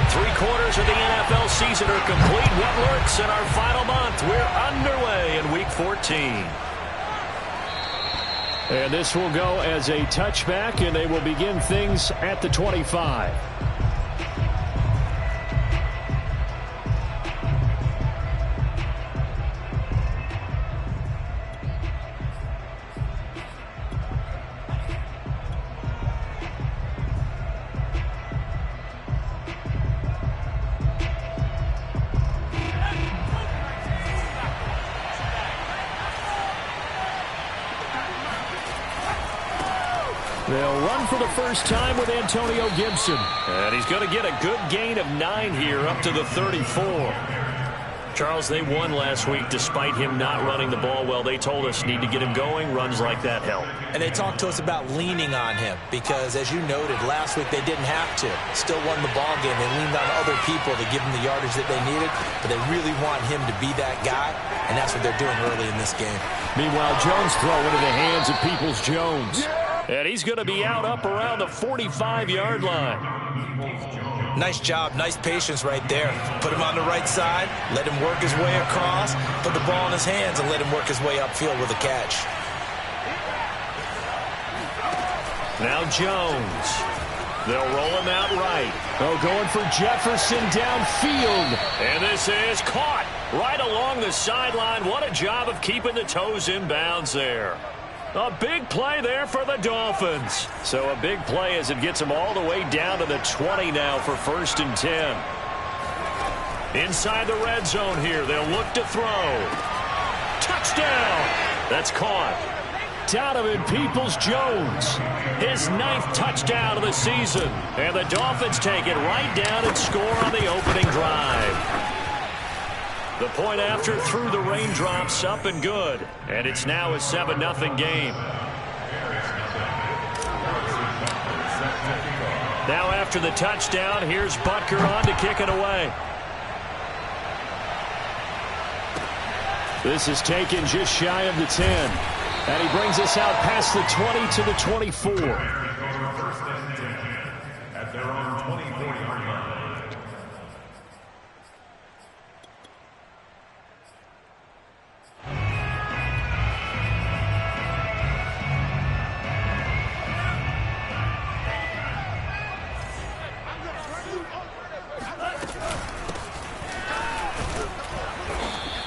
3/4 of the NFL season are complete. What lurks in our final month? We're underway in Week 14. And this will go as a touchback, and they will begin things at the 25. They'll run for the first time with Antonio Gibson. And he's going to get a good gain of 9 here up to the 34. Charles, they won last week despite him not running the ball well. They told us need to get him going. Runs like that help. And they talked to us about leaning on him because, as you noted, last week they didn't have to. Still won the ball game. They leaned on other people to give them the yardage that they needed, but they really want him to be that guy, and that's what they're doing early in this game. Meanwhile, Jones throw into the hands of Peoples-Jones. And he's going to be out up around the 45-yard line. Nice job, nice patience right there. Put him on the right side, let him work his way across, put the ball in his hands, and let him work his way upfield with a catch. Now Jones. They'll roll him out right. Oh, going for Jefferson downfield. And this is caught right along the sideline. What a job of keeping the toes in bounds there. A big play there for the Dolphins. So a big play as it gets them all the way down to the 20 now for 1st and 10. Inside the red zone here. They'll look to throw. Touchdown. That's caught. Donovan Peoples-Jones. His 9th touchdown of the season. And the Dolphins take it right down and score on the opening drive. The point after through the raindrops, up and good. And it's now a 7-0 game. Now after the touchdown, here's Butker on to kick it away. This is taken just shy of the 10. And he brings us out past the 20 to the 24. At their own 24-yard line.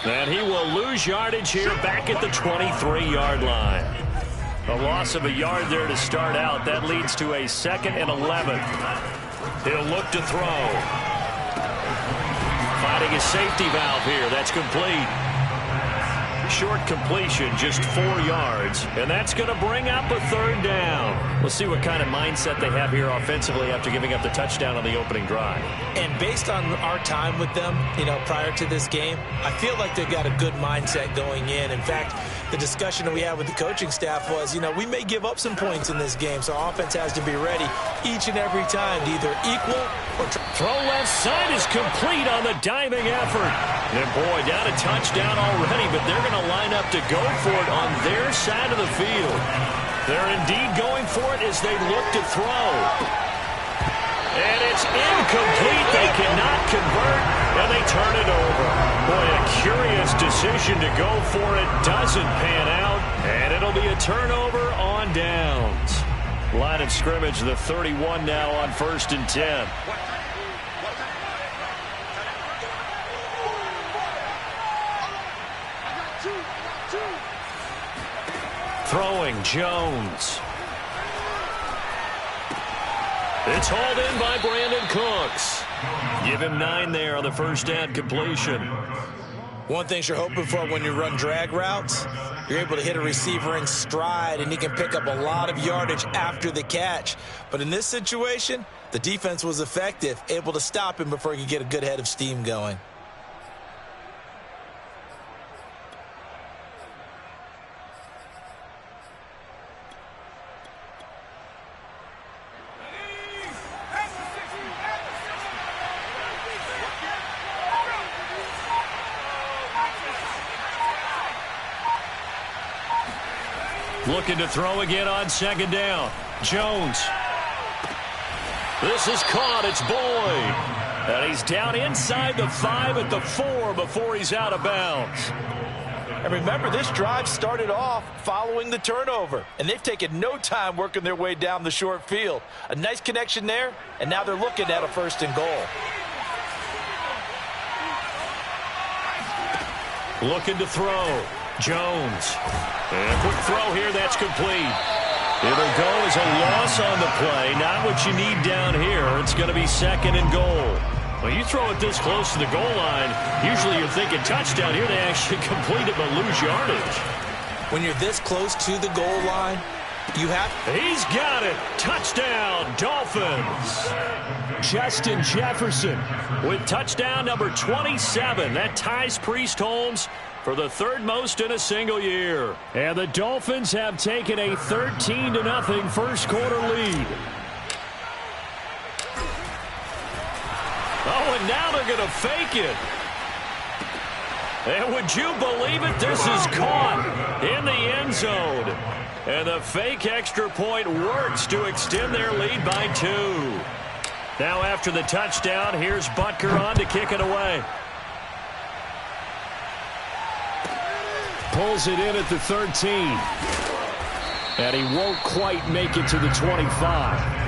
And he will lose yardage here back at the 23-yard line. A loss of a yard there to start out. That leads to a 2nd and 11. He'll look to throw. Finding a safety valve here. That's complete. Short completion, just 4 yards. And that's going to bring up a 3rd down. We'll see what kind of mindset they have here offensively after giving up the touchdown on the opening drive. And based on our time with them, prior to this game, I feel like they've got a good mindset going in. In fact, the discussion that we had with the coaching staff was, we may give up some points in this game, so our offense has to be ready each and every time to either equal or throw left side is complete on the diving effort. And boy, down a touchdown already, but they're going to line up to go for it on their side of the field. They're indeed going for it as they look to throw. And it's incomplete. They cannot convert, and they turn it over. Boy, a curious decision to go for it. Doesn't pan out, and it'll be a turnover on downs. Line of scrimmage, the 31 now on 1st and 10. Throwing, Jones. It's hauled in by Brandon Cooks. Give him 9 there on the first down completion. One thing you're hoping for when you run drag routes, you're able to hit a receiver in stride, and he can pick up a lot of yardage after the catch. But in this situation, the defense was effective, able to stop him before he could get a good head of steam going. Looking to throw again on 2nd down. Jones. This is caught. It's Boyd. And he's down inside the 5 at the 4 before he's out of bounds. And remember, this drive started off following the turnover, and they've taken no time working their way down the short field. A nice connection there, and now they're looking at a 1st and goal. Looking to throw. Jones. And a quick throw here, that's complete. It'll go as a loss on the play. Not what you need down here. It's going to be 2nd and goal. Well, you throw it this close to the goal line, usually you're thinking touchdown. Here they actually complete it but lose yardage. When you're this close to the goal line, you have... He's got it. Touchdown, Dolphins. Justin Jefferson with touchdown number 27. That ties Priest Holmes for the 3rd most in a single year. And the Dolphins have taken a 13-0 first quarter lead. Oh, and now they're going to fake it. And would you believe it? This is caught in the end zone. And the fake extra point works to extend their lead by 2. Now after the touchdown, here's Butker on to kick it away. Pulls it in at the 13. And he won't quite make it to the 25.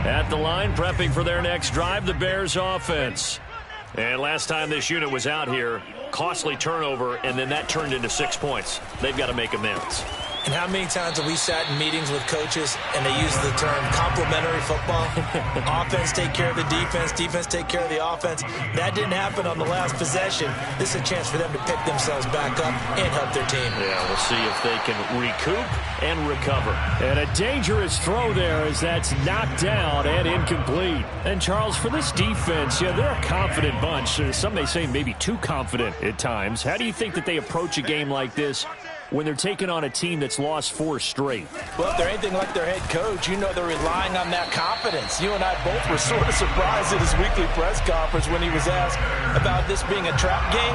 At the line, prepping for their next drive, the Bears offense. And last time this unit was out here, costly turnover, and then that turned into 6 points. They've got to make amends. And how many times have we sat in meetings with coaches and they use the term complementary football? Offense take care of the defense, defense take care of the offense. That didn't happen on the last possession. This is a chance for them to pick themselves back up and help their team. Yeah, we'll see if they can recoup and recover. And a dangerous throw there as that's knocked down and incomplete. And Charles, for this defense, yeah, they're a confident bunch. Some may say maybe too confident at times. How do you think that they approach a game like this when they're taking on a team that's lost 4 straight? Well, if they're anything like their head coach, you know they're relying on that confidence. You and I both were sort of surprised at his weekly press conference when he was asked about this being a trap game.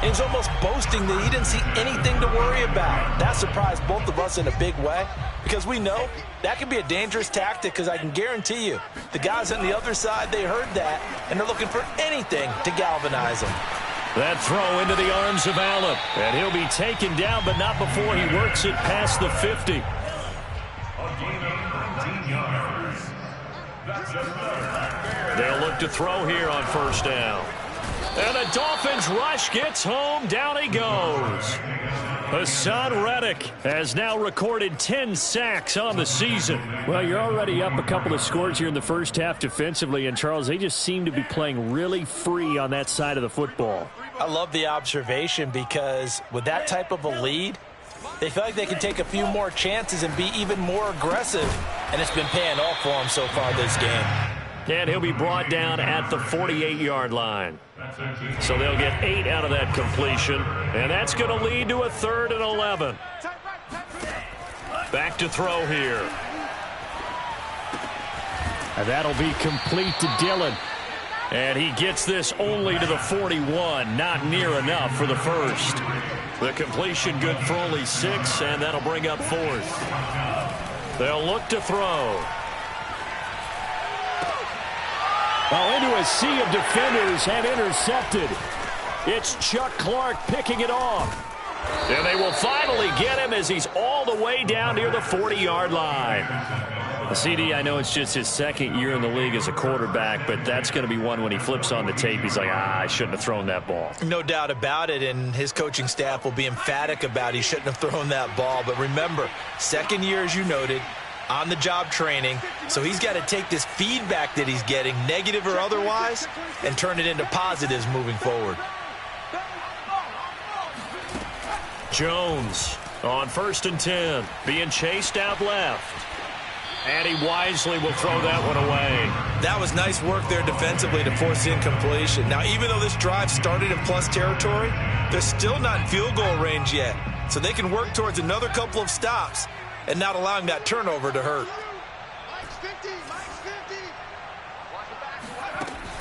And he's almost boasting that he didn't see anything to worry about. That surprised both of us in a big way because we know that can be a dangerous tactic because I can guarantee you the guys on the other side, they heard that, and they're looking for anything to galvanize them. That throw into the arms of Allen. And he'll be taken down, but not before he works it past the 50. They'll look to throw here on 1st down. And the Dolphins rush gets home. Down he goes. Hassan Reddick has now recorded 10 sacks on the season. Well, you're already up a couple of scores here in the first half defensively. And, Charles, they just seem to be playing really free on that side of the football. I love the observation because with that type of a lead, they feel like they can take a few more chances and be even more aggressive. And it's been paying off for them so far this game. And he'll be brought down at the 48-yard line. So they'll get 8 out of that completion. And that's going to lead to a 3rd and 11. Back to throw here. And that'll be complete to Dillon. And he gets this only to the 41. Not near enough for the 1st. The completion good for only 6, and that'll bring up 4th. They'll look to throw. Oh, into a sea of defenders and intercepted. It's Chuck Clark picking it off. And they will finally get him as he's all the way down near the 40-yard line. CD, I know it's just his 2nd year in the league as a quarterback, but that's going to be one when he flips on the tape. He's like, I shouldn't have thrown that ball. No doubt about it, and his coaching staff will be emphatic about he shouldn't have thrown that ball. But remember, 2nd year, as you noted, on-the-job training, so he's got to take this feedback that he's getting, negative or otherwise, and turn it into positives moving forward. Jones on 1st and 10, being chased out left. And he wisely will throw that one away. That was nice work there defensively to force the incompletion. Now, even though this drive started in plus territory, they're still not in field goal range yet. So they can work towards another couple of stops and not allowing that turnover to hurt.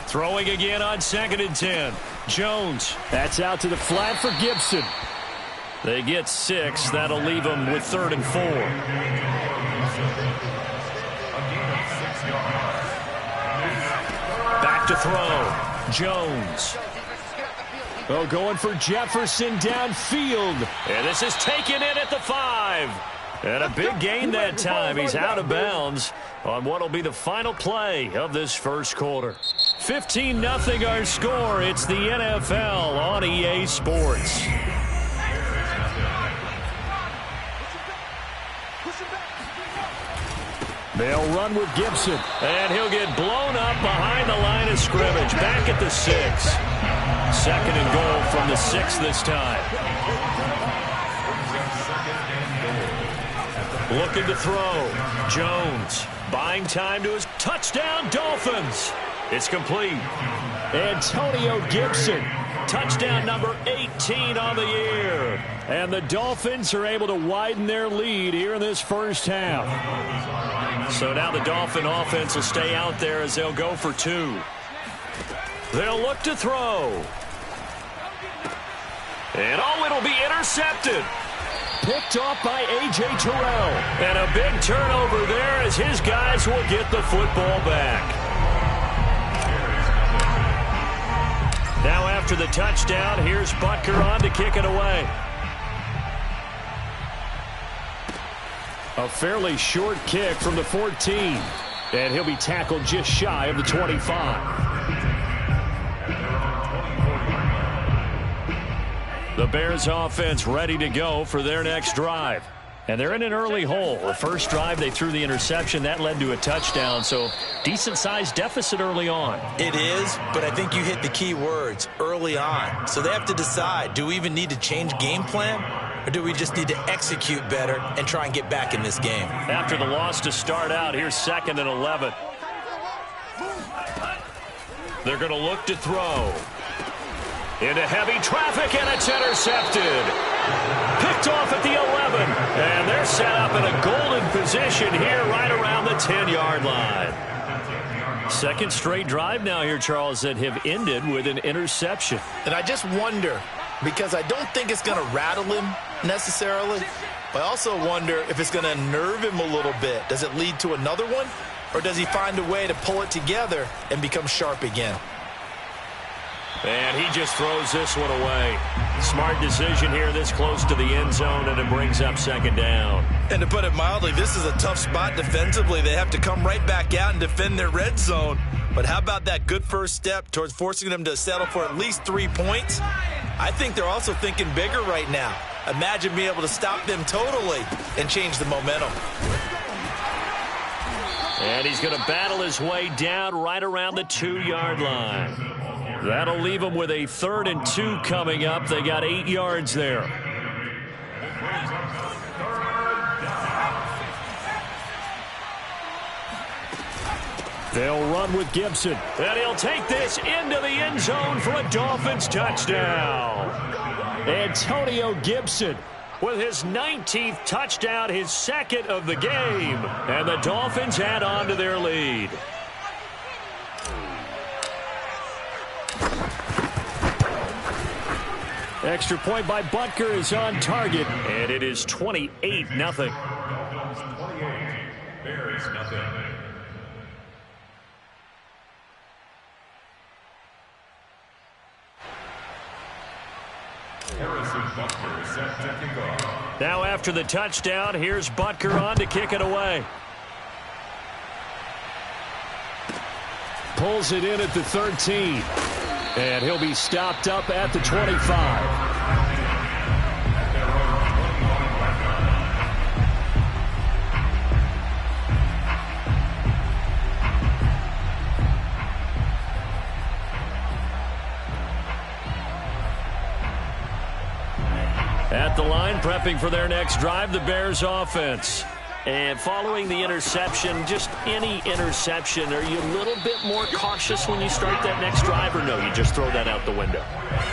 Throwing again on 2nd and 10. Jones. That's out to the flat for Gibson. They get 6. That'll leave them with 3rd and 4. Back to throw. Jones. Oh, going for Jefferson downfield. And this is taken in at the 5. And a big gain that time. He's out of bounds on what will be the final play of this first quarter. 15-0 our score. It's the NFL on EA Sports. They'll run with Gibson. And he'll get blown up behind the line of scrimmage. Back at the 6. 2nd and goal from the 6 this time. Looking to throw. Jones buying time to his touchdown Dolphins. It's complete. Antonio Gibson. Touchdown number 18 on the year. And the Dolphins are able to widen their lead here in this first half. So now the Dolphin offense will stay out there as they'll go for 2. They'll look to throw. And it'll be intercepted. Picked off by A.J. Terrell. And a big turnover there as his guys will get the football back. Now after the touchdown, here's Butker on to kick it away. A fairly short kick from the 14. And he'll be tackled just shy of the 25. The Bears offense ready to go for their next drive. And they're in an early hole. The first drive, they threw the interception. That led to a touchdown, so decent-sized deficit early on. It is, but I think you hit the key words, early on. So they have to decide, do we even need to change game plan, or do we just need to execute better and try and get back in this game? After the loss to start out, here's 2nd and 11. They're going to look to throw. Into heavy traffic, and it's intercepted. Picked off at the 11. And they're set up in a golden position here right around the 10-yard line. Second straight drive now here, Charles, that have ended with an interception. And I just wonder, because I don't think it's going to rattle him necessarily, but I also wonder if it's going to nerve him a little bit. Does it lead to another one, or does he find a way to pull it together and become sharp again? And he just throws this one away. Smart decision here this close to the end zone, and it brings up 2nd down. And to put it mildly, this is a tough spot defensively. They have to come right back out and defend their red zone. But how about that good first step towards forcing them to settle for at least 3 points? I think they're also thinking bigger right now. Imagine being able to stop them totally and change the momentum. And he's going to battle his way down right around the 2-yard line. That'll leave them with a 3rd and 2 coming up. They got 8 yards there. They'll run with Gibson. And he'll take this into the end zone for a Dolphins touchdown. Antonio Gibson with his 19th touchdown, his 2nd of the game. And the Dolphins add on to their lead. Extra point by Butker is on target, and it is 28-0. 28, Bears nothing. Now after the touchdown, here's Butker on to kick it away. Pulls it in at the 13. And he'll be stopped up at the 25. At the line, prepping for their next drive, the Bears offense. And following the interception, just any interception, are you a little bit more cautious when you start that next drive, or no, you just throw that out the window?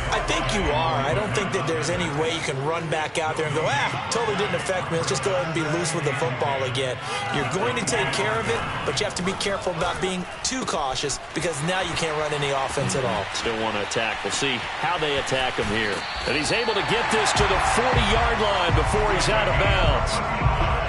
I think you are. I don't think that there's any way you can run back out there and go, totally didn't affect me. Let's just go ahead and be loose with the football again. You're going to take care of it, but you have to be careful about being too cautious because now you can't run any offense at all. Still want to attack. We'll see how they attack him here. And he's able to get this to the 40-yard line before he's out of bounds.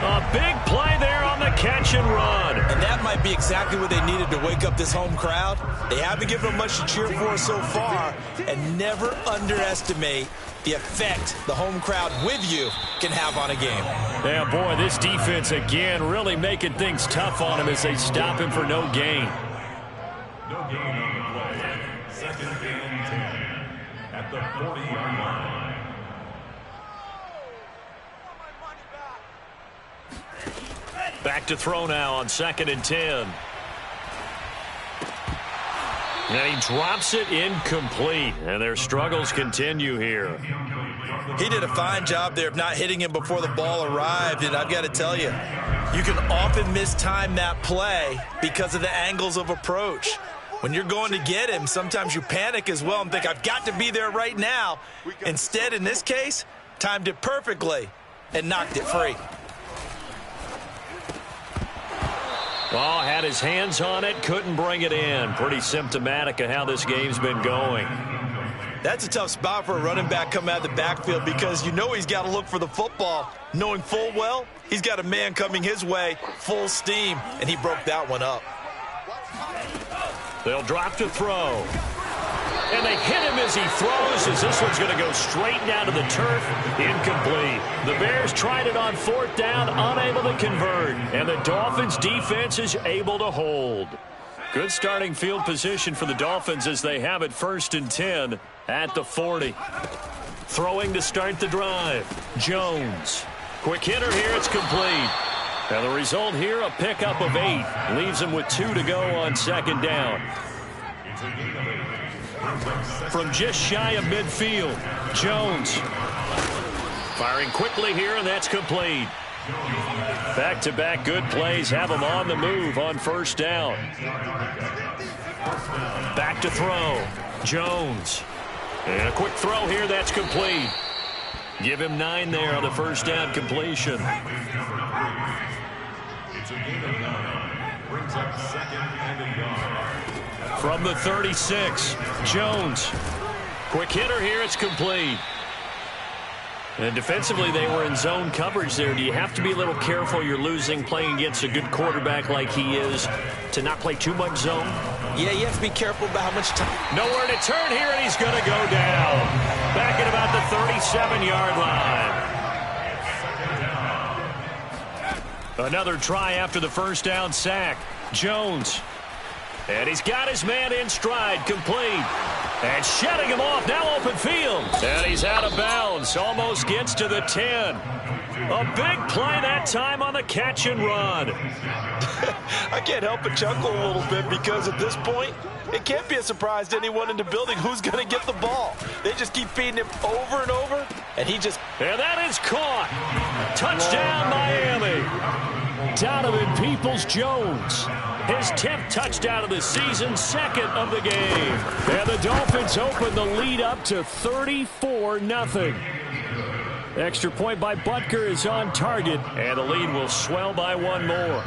A big play there on the catch and run. And that might be exactly what they needed to wake up this home crowd. They haven't given them much to cheer for so far. And never underestimate the effect the home crowd with you can have on a game. Yeah, boy, this defense again really making things tough on him as they stop him for no gain. No gain on the play. Second and 10 at the 40-yard line. Back to throw now on 2nd and 10. And he drops it incomplete. And their struggles continue here. He did a fine job there of not hitting him before the ball arrived. And I've got to tell you, you can often mistime that play because of the angles of approach. When you're going to get him, sometimes you panic as well and think, I've got to be there right now. Instead, in this case, timed it perfectly and knocked it free. Oh, had his hands on it, couldn't bring it in. Pretty symptomatic of how this game's been going. That's a tough spot for a running back coming out of the backfield because you know he's got to look for the football, knowing full well he's got a man coming his way full steam, and he broke that one up. They'll drop to throw. And they hit him as he throws, as this one's going to go straight down to the turf. Incomplete. The Bears tried it on 4th down, unable to convert. And the Dolphins' defense is able to hold. Good starting field position for the Dolphins as they have it 1st and 10 at the 40. Throwing to start the drive. Jones. Quick hitter here, it's complete. And the result here, a pickup of 8. Leaves him with 2 to go on 2nd down. From just shy of midfield, Jones firing quickly here, and that's complete. Back-to-back good plays have him on the move on 1st down. Back to throw, Jones. And a quick throw here, that's complete. Give him 9 there on the 1st down completion. It's a gain of 9. Brings up 2nd and a yard. From the 36, Jones. Quick hitter here, it's complete. And defensively, they were in zone coverage there. Do you have to be a little careful? You're losing playing against a good quarterback like he is to not play too much zone? Yeah, you have to be careful about how much time. Nowhere to turn here, and he's going to go down. Back at about the 37-yard line. Another try after the 1st down sack. Jones. And he's got his man in stride, complete. And shutting him off, now open field. And he's out of bounds, almost gets to the 10. A big play that time on the catch and run. I can't help but chuckle a little bit because at this point, it can't be a surprise to anyone in the building who's going to get the ball. They just keep feeding him over and over, and he just... And that is caught. Touchdown, Miami. Donovan Peoples-Jones. His 10th touchdown of the season, 2nd of the game. And the Dolphins open the lead up to 34-0. Extra point by Butker is on target, and the lead will swell by 1 more.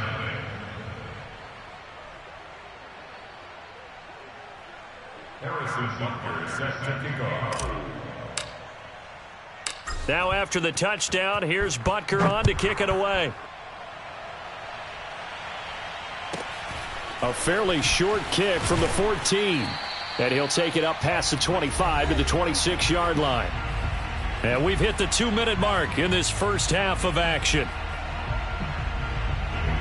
Harrison Butker set to kick off. Now after the touchdown, here's Butker on to kick it away. A fairly short kick from the 14. And he'll take it up past the 25 to the 26-yard line. And we've hit the 2-minute mark in this first half of action.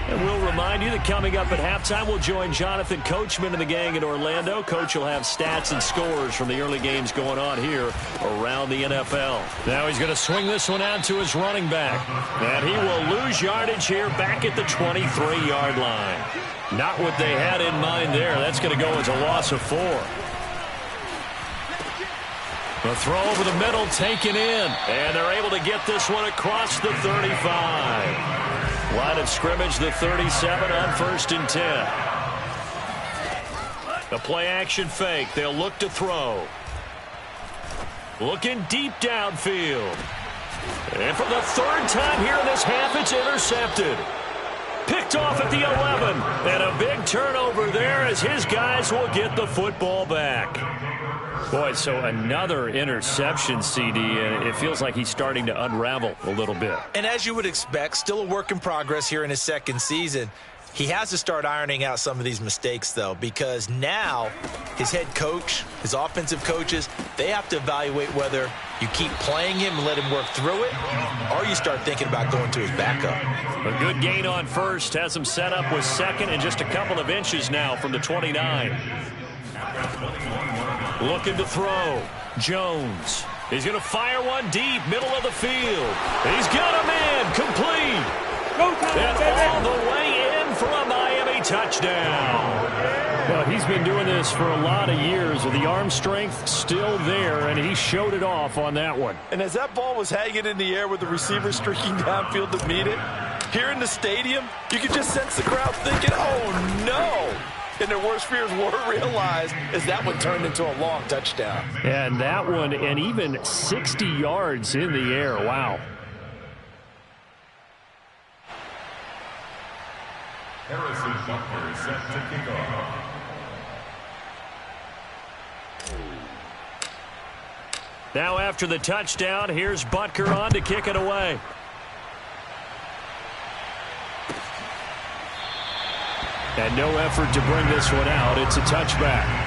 And we'll remind you that coming up at halftime, we'll join Jonathan Coachman and the gang in Orlando. Coach will have stats and scores from the early games going on here around the NFL. Now he's going to swing this one out to his running back. And he will lose yardage here back at the 23-yard line. Not what they had in mind there. That's going to go as a loss of 4. The throw over the middle taken in. And they're able to get this one across the 35. Line of scrimmage, the 37 on 1st and 10. The play action fake. They'll look to throw. Looking deep downfield. And for the 3rd time here in this half, it's intercepted. Picked off at the 11. And a big turnover there as his guys will get the football back. Boy, so another interception, CD, and it feels like he's starting to unravel a little bit. And as you would expect, still a work in progress here in his 2nd season. He has to start ironing out some of these mistakes, though, because now his head coach, his offensive coaches, they have to evaluate whether you keep playing him and let him work through it, or you start thinking about going to his backup. A good gain on 1st has him set up with 2nd and just a couple of inches now from the 29. Looking to throw. Jones. He's going to fire one deep, middle of the field. He's got a man complete. And all the way in for a Miami touchdown. Well, he's been doing this for a lot of years with the arm strength still there, and he showed it off on that one. And as that ball was hanging in the air with the receiver streaking downfield to meet it, here in the stadium, you could just sense the crowd thinking, oh, no. And their worst fears were realized as that one turned into a long touchdown. And that one, and even 60 yards in the air. Wow. Harrison Butker is set to kick off. Now after the touchdown, here's Butker on to kick it away. And no effort to bring this one out. It's a touchback.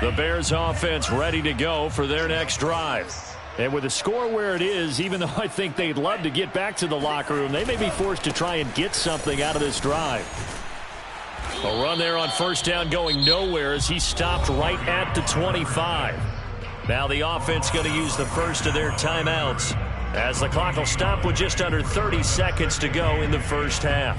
The Bears offense ready to go for their next drive. And with the score where it is, even though I think they'd love to get back to the locker room, they may be forced to try and get something out of this drive. A run there on 1st down going nowhere as he stopped right at the 25. Now the offense going to use the first of their timeouts as the clock will stop with just under 30 seconds to go in the 1st half.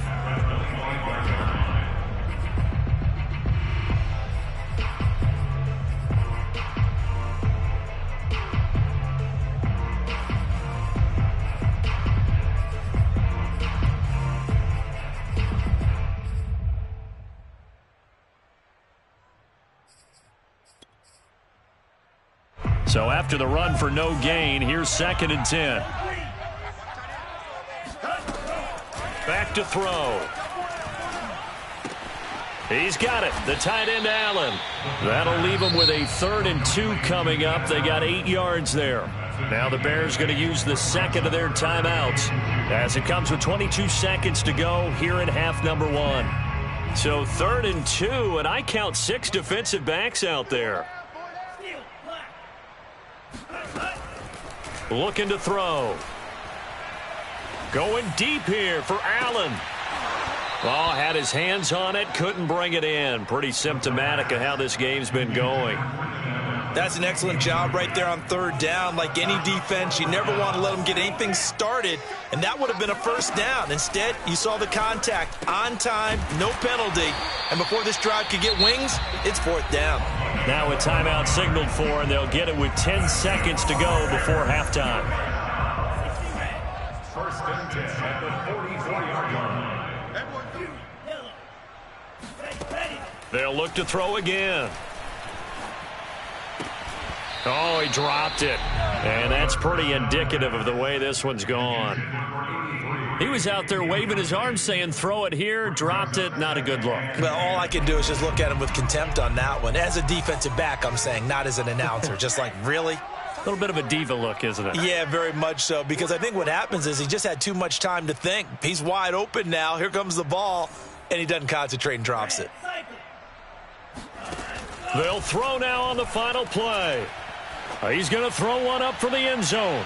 So after the run for no gain, here's 2nd and 10. Back to throw. He's got it. The tight end, Allen. That'll leave him with a 3rd and 2 coming up. They got 8 yards there. Now the Bears going to use the second of their timeouts as it comes with 22 seconds to go here in half number 1. So 3rd and 2, and I count 6 defensive backs out there. Looking to throw. Going deep here for Allen. Oh, had his hands on it, couldn't bring it in. Pretty symptomatic of how this game's been going. That's an excellent job right there on 3rd down. Like any defense, you never want to let them get anything started, and that would have been a 1st down. Instead, you saw the contact on time, no penalty, and before this drive could get wings, it's 4th down. Now a timeout signaled for, and they'll get it with 10 seconds to go before halftime. 1st and 10 at the 44-yard line. They'll look to throw again. Oh, he dropped it. And that's pretty indicative of the way this one's gone. He was out there waving his arms saying, throw it here, dropped it, not a good look. Well, all I can do is just look at him with contempt on that one. As a defensive back, I'm saying, not as an announcer. Just like, really? A little bit of a diva look, isn't it? Yeah, very much so, because I think what happens is he just had too much time to think. He's wide open now. Here comes the ball, and he doesn't concentrate and drops it. They'll throw now on the final play. He's going to throw one up for the end zone.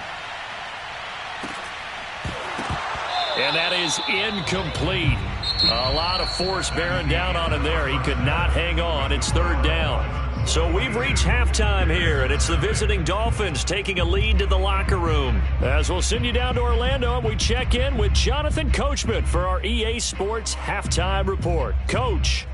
And that is incomplete. A lot of force bearing down on him there. He could not hang on. It's third down. So we've reached halftime here, and it's the visiting Dolphins taking a lead to the locker room. As we'll send you down to Orlando, and we check in with Jonathan Coachman for our EA Sports Halftime Report. Coach.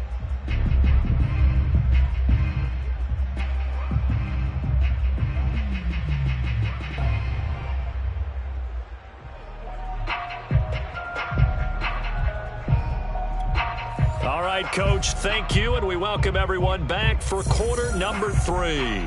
All right, Coach, thank you, and we welcome everyone back for quarter number 3.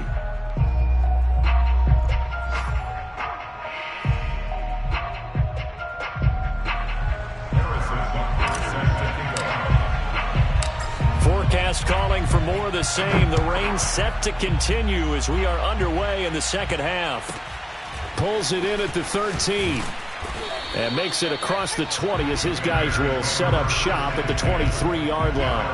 Forecast calling for more of the same. The rain set to continue as we are underway in the second half. Pulls it in at the 13. And makes it across the 20 as his guys will set up shop at the 23-yard line.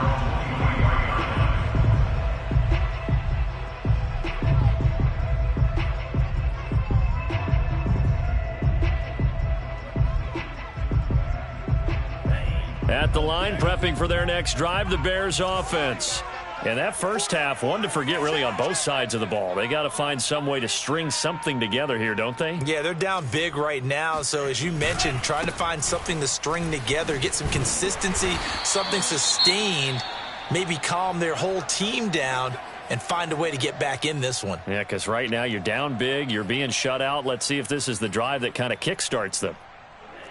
At the line, prepping for their next drive, the Bears offense. And that first half, one to forget really on both sides of the ball. They got to find some way to string something together here, don't they? Yeah, they're down big right now. So as you mentioned, trying to find something to string together, get some consistency, something sustained, maybe calm their whole team down and find a way to get back in this one. Yeah, because right now you're down big, you're being shut out. Let's see if this is the drive that kind of kickstarts them.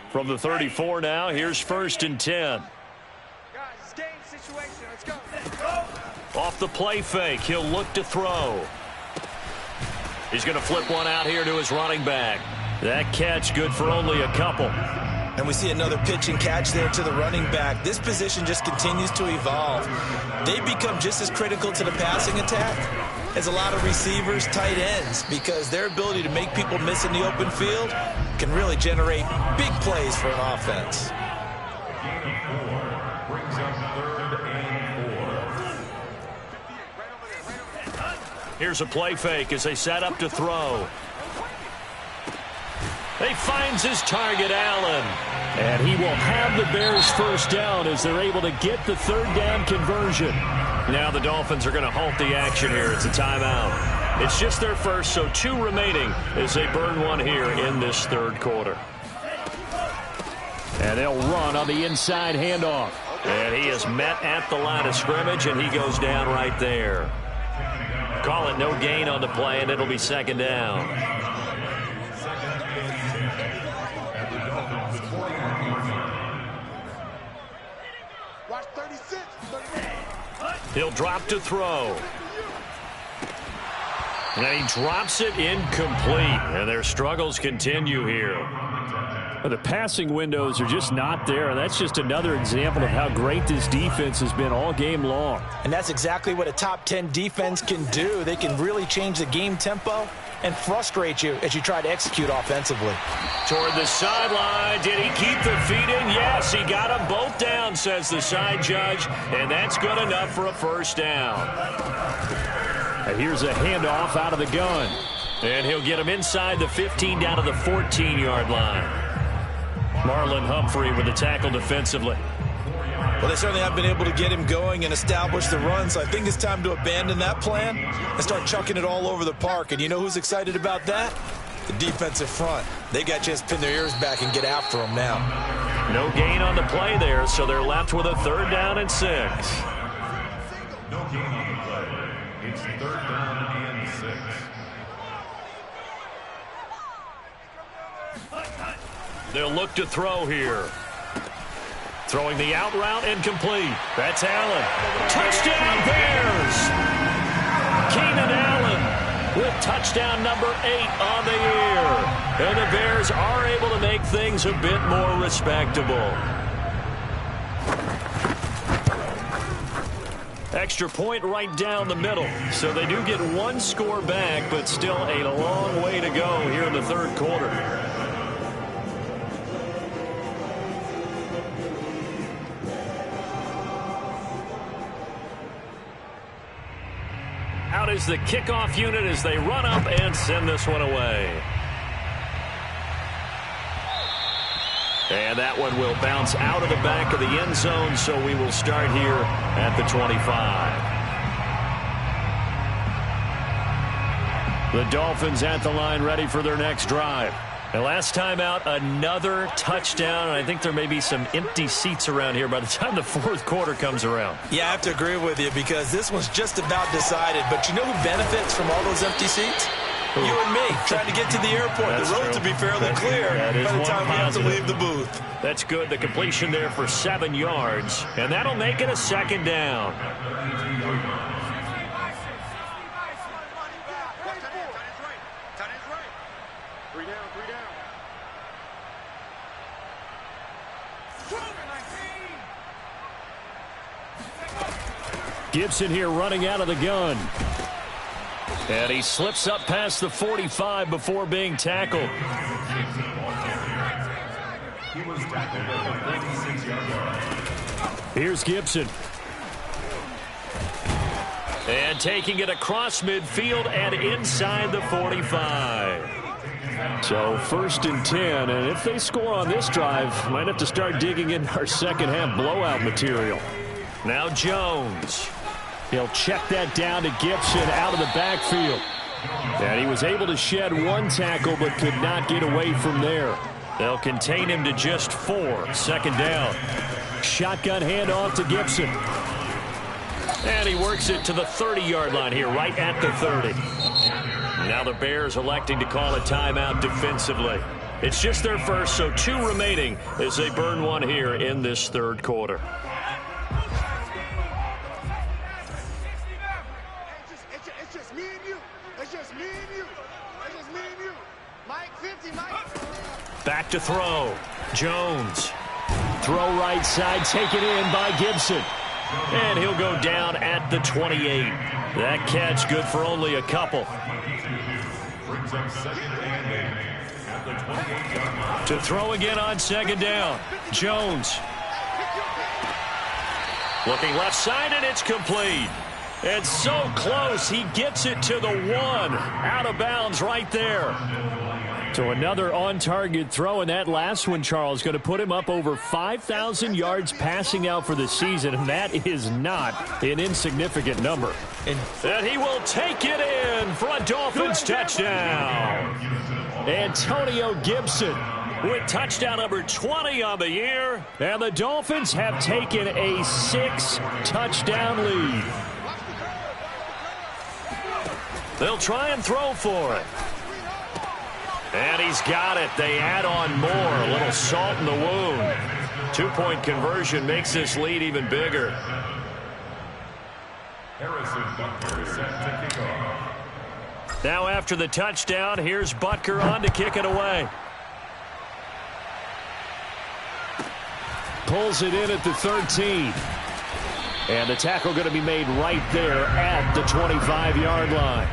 From the 34 now, here's 1st and 10. Guys, stay in situation. Let's go. Let's go. Off the play fake, he'll look to throw. He's going to flip one out here to his running back. That catch good for only a couple. And we see another pitch and catch there to the running back. This position just continues to evolve. They become just as critical to the passing attack as a lot of receivers, tight ends, because their ability to make people miss in the open field can really generate big plays for an offense. Gain of 4 brings up 3rd and 4. Here's a play fake as they set up to throw. He finds his target, Allen. And he will have the Bears first down as they're able to get the third down conversion. Now the Dolphins are going to halt the action here. It's a timeout. It's just their first, so 2 remaining as they burn one here in this third quarter. And they'll run on the inside handoff. And he is met at the line of scrimmage, and he goes down right there. Call it no gain on the play, and it'll be second down. Watch 36. He'll drop to throw. And he drops it incomplete. And their struggles continue here. The passing windows are just not there. And that's just another example of how great this defense has been all game long. And that's exactly what a top 10 defense can do. They can really change the game tempo and frustrate you as you try to execute offensively. Toward the sideline. Did he keep the feet in? Yes, he got them both down, says the side judge. And that's good enough for a first down. And here's a handoff out of the gun. And he'll get him inside the 15 down to the 14-yard line. Marlon Humphrey with the tackle defensively. Well, they certainly have been able to get him going and establish the run, so I think it's time to abandon that plan and start chucking it all over the park. And you know who's excited about that? The defensive front. They got a chance to pin their ears back and get after him now. No gain on the play there, so they're left with a 3rd down and 6. No gain on the play. It's 3rd down and 6. They'll look to throw here. Throwing the out route incomplete. That's Allen. Touchdown Bears! Keenan Allen with touchdown number 8 on the year. And the Bears are able to make things a bit more respectable. Extra point right down the middle. So they do get 1 score back, but still a long way to go here in the third quarter. Out is the kickoff unit as they run up and send this one away. And that one will bounce out of the back of the end zone, so we will start here at the 25. The Dolphins at the line ready for their next drive. And last time out, another touchdown. And I think there may be some empty seats around here by the time the fourth quarter comes around. Yeah, I have to agree with you because this one's just about decided. But you know who benefits from all those empty seats? You and me, trying to get to the airport. That's the road true. to be fairly clear by the time we have to leave the booth. That's good. The completion there for 7 yards. And that'll make it a second down. Gibson here running out of the gun. And he slips up past the 45 before being tackled. Here's Gibson. And taking it across midfield and inside the 45. So 1st and 10, and if they score on this drive, might have to start digging in our second half blowout material. Now Jones. He'll check that down to Gibson out of the backfield. And he was able to shed 1 tackle but could not get away from there. They'll contain him to just 4. Second down. Shotgun handoff to Gibson. And he works it to the 30-yard line here, right at the 30. Now the Bears electing to call a timeout defensively. It's just their first, so 2 remaining as they burn 1 here in this third quarter. Back to throw. Jones. Throw right side, taken in by Gibson. And he'll go down at the 28. That catch good for only a couple. To throw again on second down. Jones. Looking left side, and it's complete. And so close, he gets it to the 1. Out of bounds right there. So another on-target throw, and that last one, Charles, going to put him up over 5,000 yards passing out for the season, and that is not an insignificant number. And he will take it in for a Dolphins touchdown. Antonio Gibson With touchdown number 20 on the year. And the Dolphins have taken a 6-touchdown lead. They'll try and throw for it. And he's got it. They add on more. A little salt in the wound. 2-point conversion makes this lead even bigger. Now after the touchdown, here's Butker on to kick it away. Pulls it in at the 13. And the tackle going to be made right there at the 25-yard line.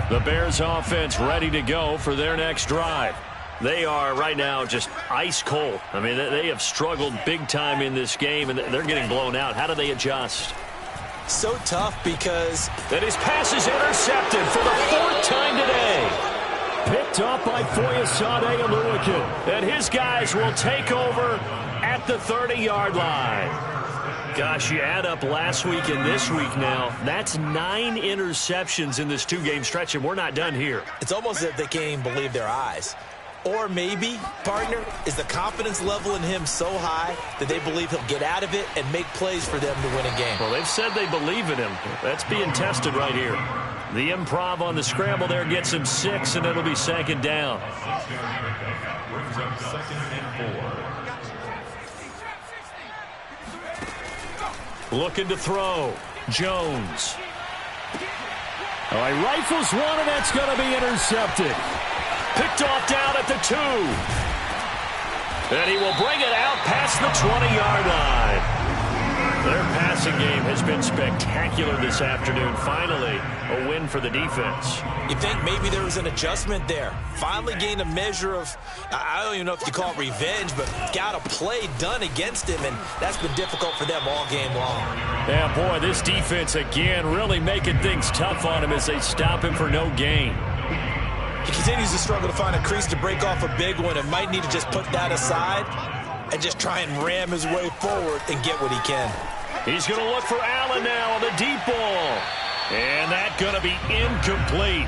The Bears offense ready to go for their next drive. They are right now just ice cold. I mean, they have struggled big time in this game, and they're getting blown out. How do they adjust? So tough because... And his pass is intercepted for the 4th time today. Picked off by Foyesade Aluakin. And his guys will take over at the 30-yard line. Gosh, you add up last week and this week now. That's 9 interceptions in this 2-game stretch, and we're not done here. It's almost as if they can't even believe their eyes. Or maybe, partner, is the confidence level in him so high that they believe he'll get out of it and make plays for them to win a game. Well, they've said they believe in him. That's being tested right here. The improv on the scramble there gets him 6, and it'll be 2nd down. Looking to throw. Jones. All right, rifles one, and that's going to be intercepted. Picked off down at the 2. And he will bring it out past the 20-yard line. Their pass passing game has been spectacular this afternoon. Finally, a win for the defense. You think maybe there was an adjustment there. Finally gained a measure of, I don't even know if you call it revenge, but got a play done against him, and that's been difficult for them all game long. Yeah, boy, this defense again really making things tough on him as they stop him for no gain. He continues to struggle to find a crease to break off a big one and might need to just put that aside and just try and ram his way forward and get what he can. He's going to look for Allen now on the deep ball. And that's going to be incomplete.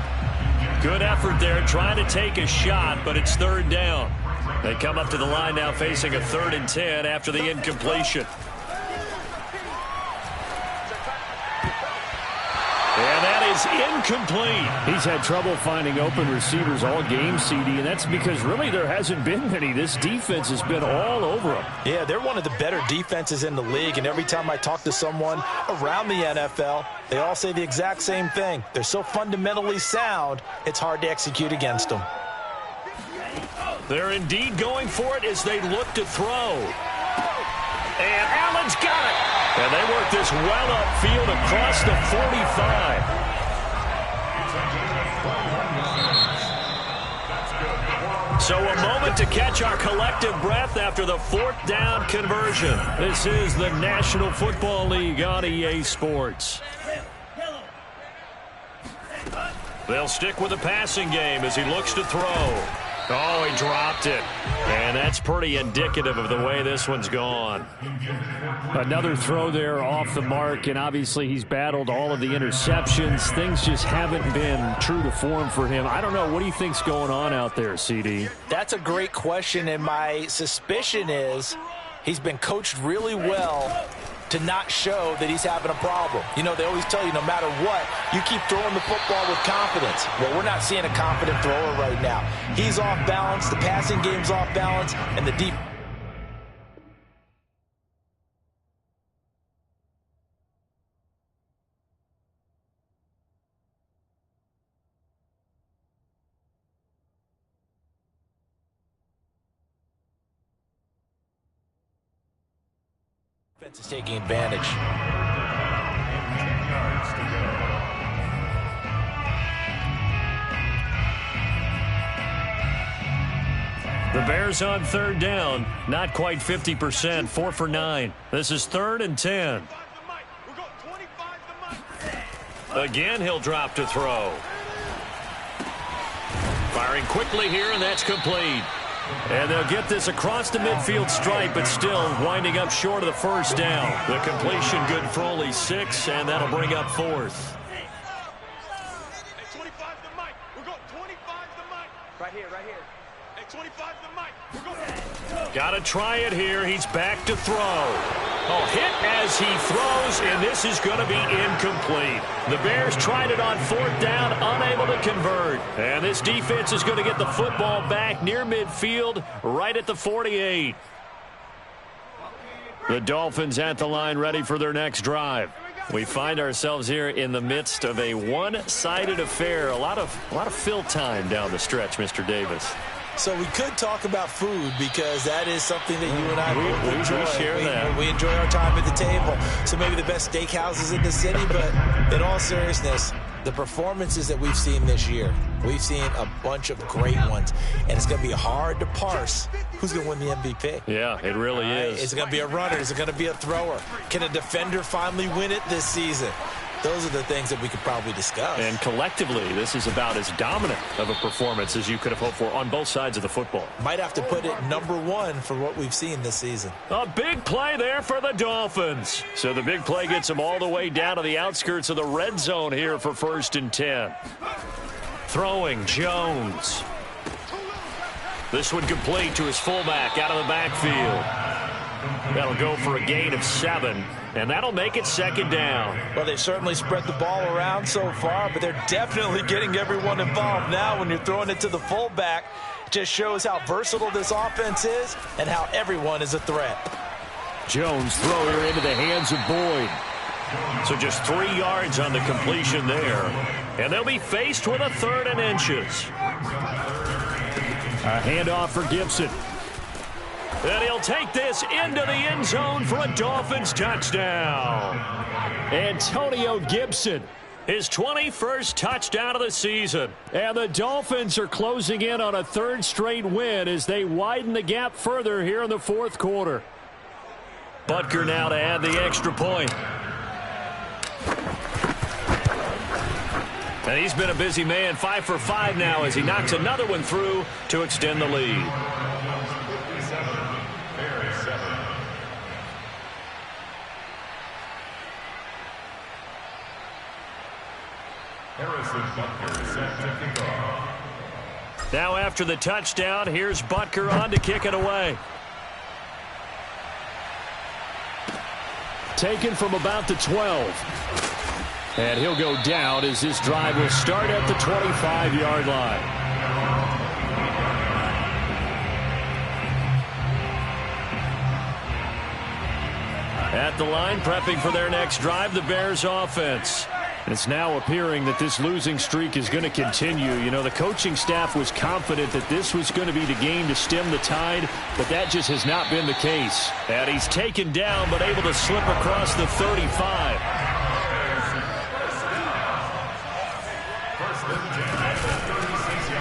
Good effort there trying to take a shot, but it's third down. They come up to the line now facing a 3rd and 10 after the incompletion. And that is incomplete. He's had trouble finding open receivers all game, CD, and that's because really there hasn't been many. This defense has been all over him. Yeah, they're one of the better defenses in the league, and every time I talk to someone around the NFL, they all say the exact same thing. They're so fundamentally sound, it's hard to execute against them. They're indeed going for it as they look to throw. And Allen's got it. And they work this well upfield across the 45. So a moment to catch our collective breath after the 4th down conversion. This is the National Football League on EA Sports. They'll stick with the passing game as he looks to throw. Oh, he dropped it. And that's pretty indicative of the way this one's gone. Another throw there off the mark, and obviously he's battled all of the interceptions. Things just haven't been true to form for him. I don't know. What do you think's going on out there, CD? That's a great question, and my suspicion is he's been coached really well to not show that he's having a problem. You know, they always tell you no matter what, you keep throwing the football with confidence. Well, we're not seeing a confident thrower right now. He's off balance, the passing game's off balance, and the deep. Defense is taking advantage. The Bears on 3rd down, not quite 50%, 4 for 9. This is 3rd and 10. Again, he'll drop to throw. Firing quickly here, and that's complete. And they'll get this across the midfield stripe, but still winding up short of the 1st down. The completion good for only 6, and that'll bring up 4th. Hey, 25 the mic. We're going 25 the mic. Right here, right here. Hey, 25 the mic. We're going. Got to try it here. He's back to throw. Oh, hit as he throws, and this is going to be incomplete. The Bears tried it on 4th down, unable to convert. And this defense is going to get the football back near midfield, right at the 48. The Dolphins at the line, ready for their next drive. We find ourselves here in the midst of a one-sided affair. A lot of fill time down the stretch, Mr. Davis. So we could talk about food because that is something that you and I both enjoy. We share that. We enjoy our time at the table. So maybe the best steakhouses in the city, but in all seriousness, the performances that we've seen this year, we've seen a bunch of great ones, and it's going to be hard to parse who's going to win the MVP. Yeah, it really is. Is it going to be a runner? Is it going to be a thrower? Can a defender finally win it this season? Those are the things that we could probably discuss. And collectively, this is about as dominant of a performance as you could have hoped for on both sides of the football. Might have to put it #1 for what we've seen this season. A big play there for the Dolphins. So the big play gets them all the way down to the outskirts of the red zone here for 1st and 10. Throwing Jones. This one complete to his fullback out of the backfield. That'll go for a gain of 7, and that'll make it 2nd down. Well, they've certainly spread the ball around so far, but they're definitely getting everyone involved now. When you're throwing it to the fullback, it just shows how versatile this offense is and how everyone is a threat. Jones throw here into the hands of Boyd. So just 3 yards on the completion there. And they'll be faced with a 3rd and inches. A handoff for Gibson. And he'll take this into the end zone for a Dolphins touchdown. Antonio Gibson, his 21st touchdown of the season. And the Dolphins are closing in on a third straight win as they widen the gap further here in the fourth quarter. Butker now to add the extra point. And he's been a busy man, 5 for 5 now as he knocks another one through to extend the lead. Now after the touchdown, here's Butker on to kick it away. Taken from about the 12. And he'll go down as this drive will start at the 25-yard line. At the line, prepping for their next drive, the Bears offense. It's now appearing that this losing streak is going to continue. You know, the coaching staff was confident that this was going to be the game to stem the tide, but that just has not been the case. And he's taken down, but able to slip across the 35.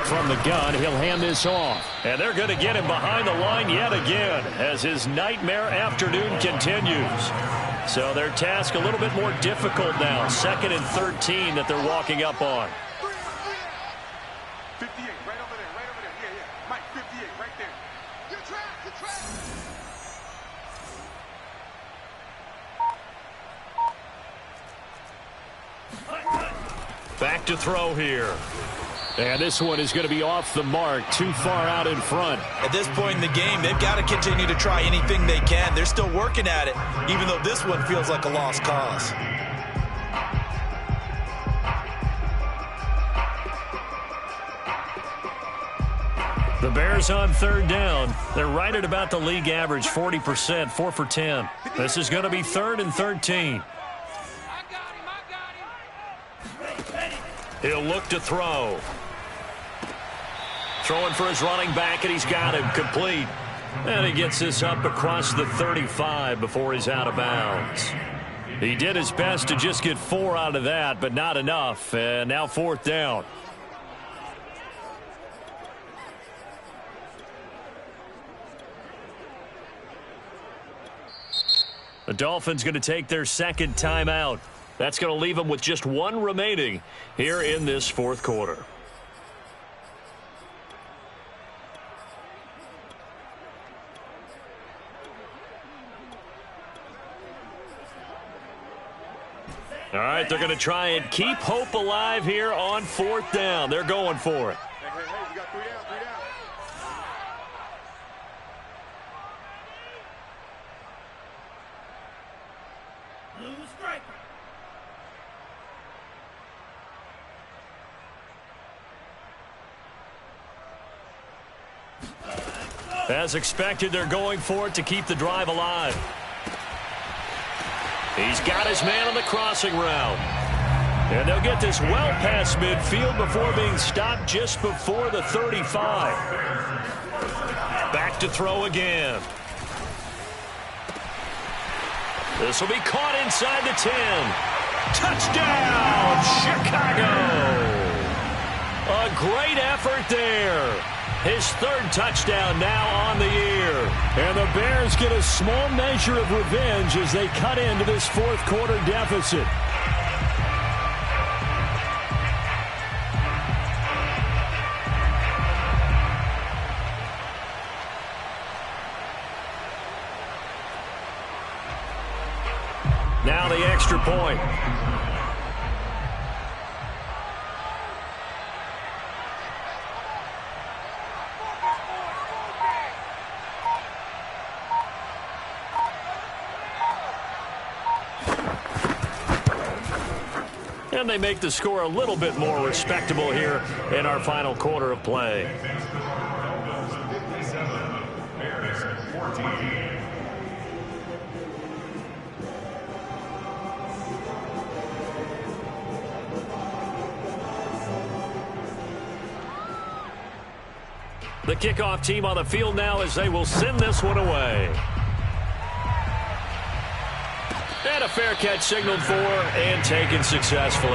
From the gun, he'll hand this off. And they're going to get him behind the line yet again as his nightmare afternoon continues. So their task a little bit more difficult now. 2nd and 13 that they're walking up on. 58, right over there, right over there. Yeah. Mike, 58, right there. Good track, good track. Back to throw here. And this one is going to be off the mark, too far out in front. At this point in the game, they've got to continue to try anything they can. They're still working at it, even though this one feels like a lost cause. The Bears on 3rd down. They're right at about the league average, 40%, 4 for 10. This is going to be 3rd and 13. He'll look to throw. Throwing for his running back, and he's got him complete. And he gets this up across the 35 before he's out of bounds. He did his best to just get 4 out of that, but not enough. And now 4th down. The Dolphins going to take their 2nd timeout. That's going to leave them with just 1 remaining here in this 4th quarter. All right, they're going to try and keep hope alive here on 4th down. They're going for it. Hey, you got 3 down, 3 down. As expected, they're going for it to keep the drive alive. He's got his man on the crossing route. And they'll get this well past midfield before being stopped just before the 35. Back to throw again. This will be caught inside the 10. Touchdown, Chicago! A great effort there. His 3rd touchdown now on the year. And the Bears get a small measure of revenge as they cut into this 4th quarter deficit. Now the extra point. And they make the score a little bit more respectable here in our final quarter of play. The kickoff team on the field now as they will send this one away. And a fair catch signaled for and taken successfully.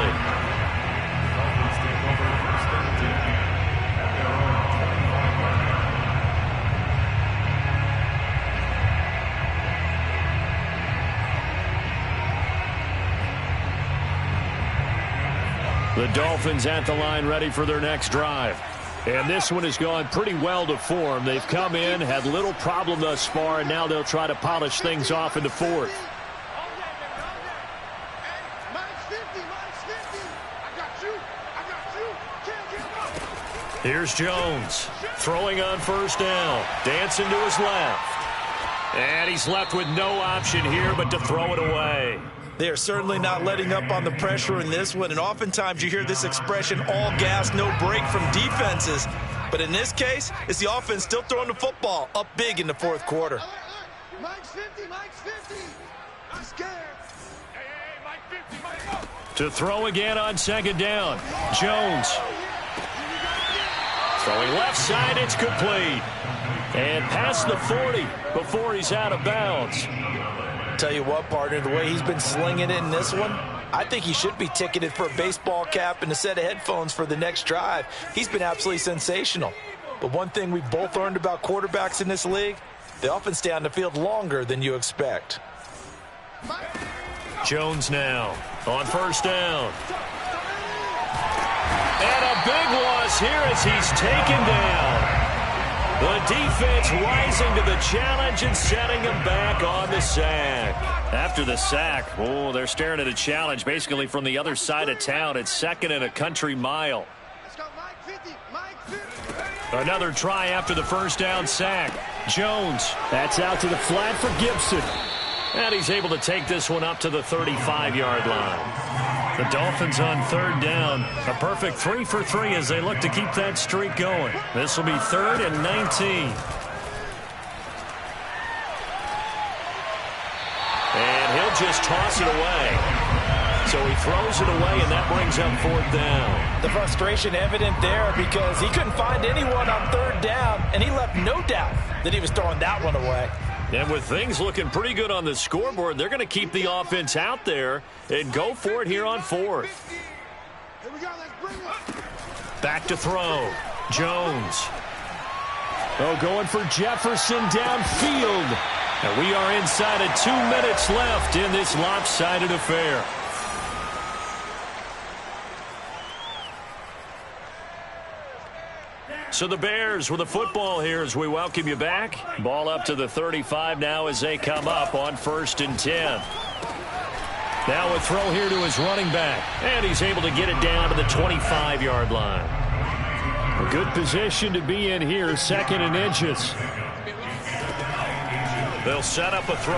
The Dolphins at the line ready for their next drive. And this one has gone pretty well to form. They've come in, had little problem thus far, and now they'll try to polish things off in the fourth. Here's Jones throwing on first down. Dancing to his left. And he's left with no option here but to throw it away. They are certainly not letting up on the pressure in this one, and oftentimes you hear this expression, all gas, no break from defenses. But in this case, it's the offense still throwing the football up big in the fourth quarter. Mike's 50, Mike's 50. I'm scared. Hey, Mike 50, Mike. To throw again on second down. Jones. Throwing left side, it's complete. And past the 40 before he's out of bounds. Tell you what, partner, the way he's been slinging it in this one, I think he should be ticketed for a baseball cap and a set of headphones for the next drive. He's been absolutely sensational. But one thing we've both learned about quarterbacks in this league, they often stay on the field longer than you expect. Jones now on first down. And a big loss here as he's taken down. The defense rising to the challenge and setting him back on the sack. After the sack, oh, they're staring at a challenge basically from the other side of town. It's second and a country mile. Let's go, Mike 50, Mike 50. Another try after the first down sack. Jones. That's out to the flat for Gibson. And he's able to take this one up to the 35-yard line. The Dolphins on third down. A perfect 3 for 3 as they look to keep that streak going. This will be 3rd and 19. And he'll just toss it away. So he throws it away, and that brings up 4th down. The frustration evident there because he couldn't find anyone on third down, and he left no doubt that he was throwing that one away. And with things looking pretty good on the scoreboard, they're going to keep the offense out there and go for it here on 4th. Here we go, let's bring it. Back to throw. Jones. Oh, going for Jefferson downfield. And we are inside of 2 minutes left in this lopsided affair. So the Bears with the football here as we welcome you back. Ball up to the 35 now as they come up on 1st and 10. Now a throw here to his running back. And he's able to get it down to the 25-yard line. A good position to be in here, 2nd and inches. They'll set up a throw.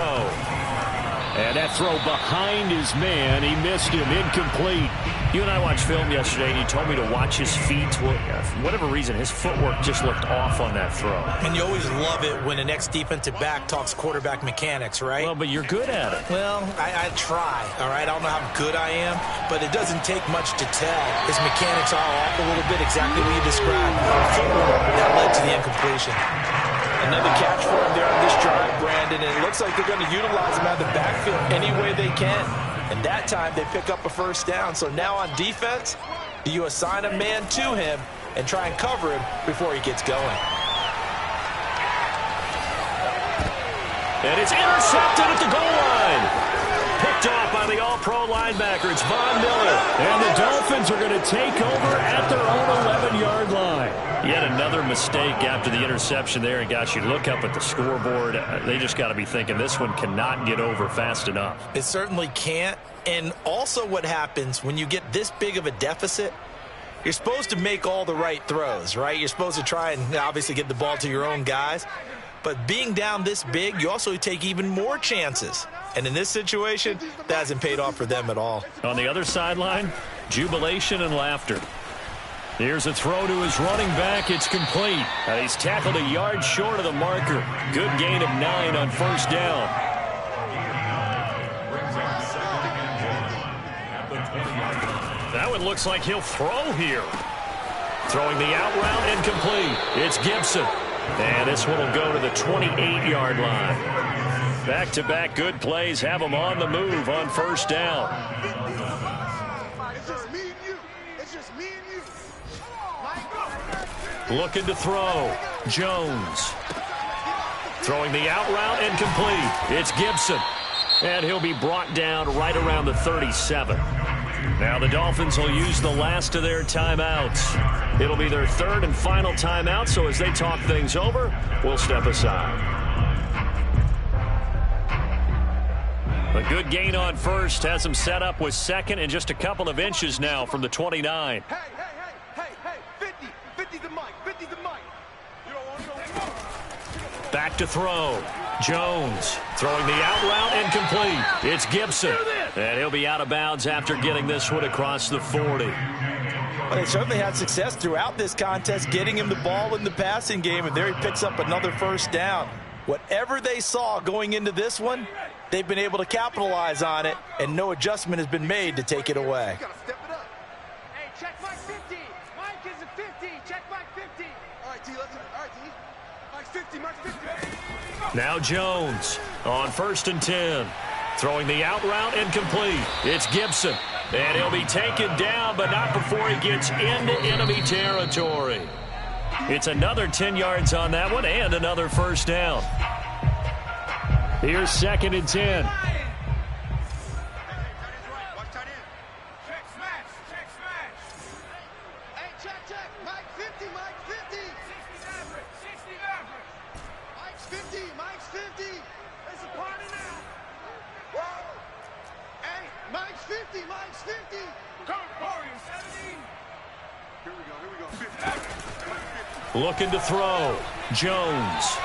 And that throw behind his man, he missed him, incomplete. You and I watched film yesterday, and you told me to watch his feet. Well, for whatever reason, his footwork just looked off on that throw. And you always love it when the next defensive back talks quarterback mechanics, right? Well, but you're good at it. Well, I try, all right? I don't know how good I am, but it doesn't take much to tell. His mechanics are off a little bit, exactly what you described. Footwork that led to the incompletion. Another catch for him there on this drive, Brandon, and it looks like they're going to utilize him out of the backfield any way they can. And that time they pick up a first down. So now on defense, do you assign a man to him and try and cover him before he gets going? And it's intercepted at the goal line. Picked off by the all-pro linebacker. It's Von Miller. And the Dolphins are going to take over at their own 11-yard line. Yet another mistake after the interception there. And, gosh, you look up at the scoreboard. They just got to be thinking this one cannot get over fast enough. It certainly can't. And also what happens when you get this big of a deficit, you're supposed to make all the right throws, right? You're supposed to try and obviously get the ball to your own guys. But being down this big, you also take even more chances. And in this situation, that hasn't paid off for them at all. On the other sideline, jubilation and laughter. Here's a throw to his running back. It's complete. He's tackled a yard short of the marker. Good gain of 9 on first down. That one looks like he'll throw here. Throwing the out route incomplete. It's Gibson. And this one will go to the 28-yard line. Back-to-back good plays have them on the move on first down. It's just me and you. It's just me and you. Looking to throw. Jones. Throwing the out route incomplete. It's Gibson. And he'll be brought down right around the 37. Now the Dolphins will use the last of their timeouts. It'll be their third and final timeout, so as they talk things over, we'll step aside. A good gain on first has them set up with second and just a couple of inches now from the 29. Hey, 50. 50's the mic. 50's the mic. You don't want to go. Back to throw. Jones throwing the out route incomplete. It's Gibson. And he'll be out of bounds after getting this one across the 40. Well, they certainly had success throughout this contest, getting him the ball in the passing game, and there he picks up another first down. Whatever they saw going into this one, they've been able to capitalize on it, and no adjustment has been made to take it away. You gotta step it up. Hey, check Mike 50. Mike is a 50. Check Mike 50. All right, T, let's do it. All right, T. Mike's 50. Mike's 50. Now Jones on 1st and 10. Throwing the out route incomplete. It's Gibson. And he'll be taken down, but not before he gets into enemy territory. It's another 10 yards on that one and another first down. Here's 2nd and 10. Watch tight end. Check smash. Check smash. Hey, check. Mike 50. Mike 50. 60 average. 60 average. Mike's 50. Mike's 50. It's a party now. Whoa. Hey, Mike's 50. Mike's 50. Coming for you, 70. Here we go. 50. Looking to throw. Jones.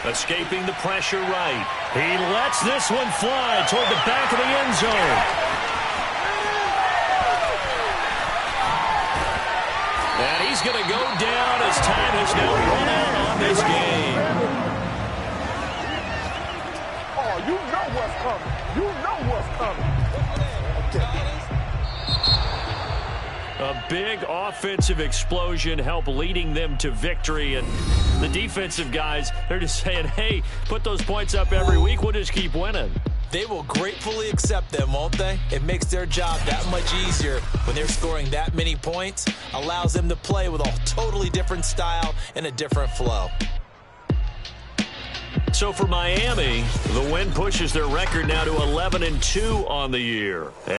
Escaping the pressure right. He lets this one fly toward the back of the end zone. And he's going to go down as time has now run out on this game. Oh, you know what's coming. You know what's coming. A big offensive explosion helped leading them to victory. And the defensive guys, they're just saying, hey, put those points up every week. We'll just keep winning. They will gratefully accept them, won't they? It makes their job that much easier when they're scoring that many points. Allows them to play with a totally different style and a different flow. So for Miami, the win pushes their record now to 11-2 on the year.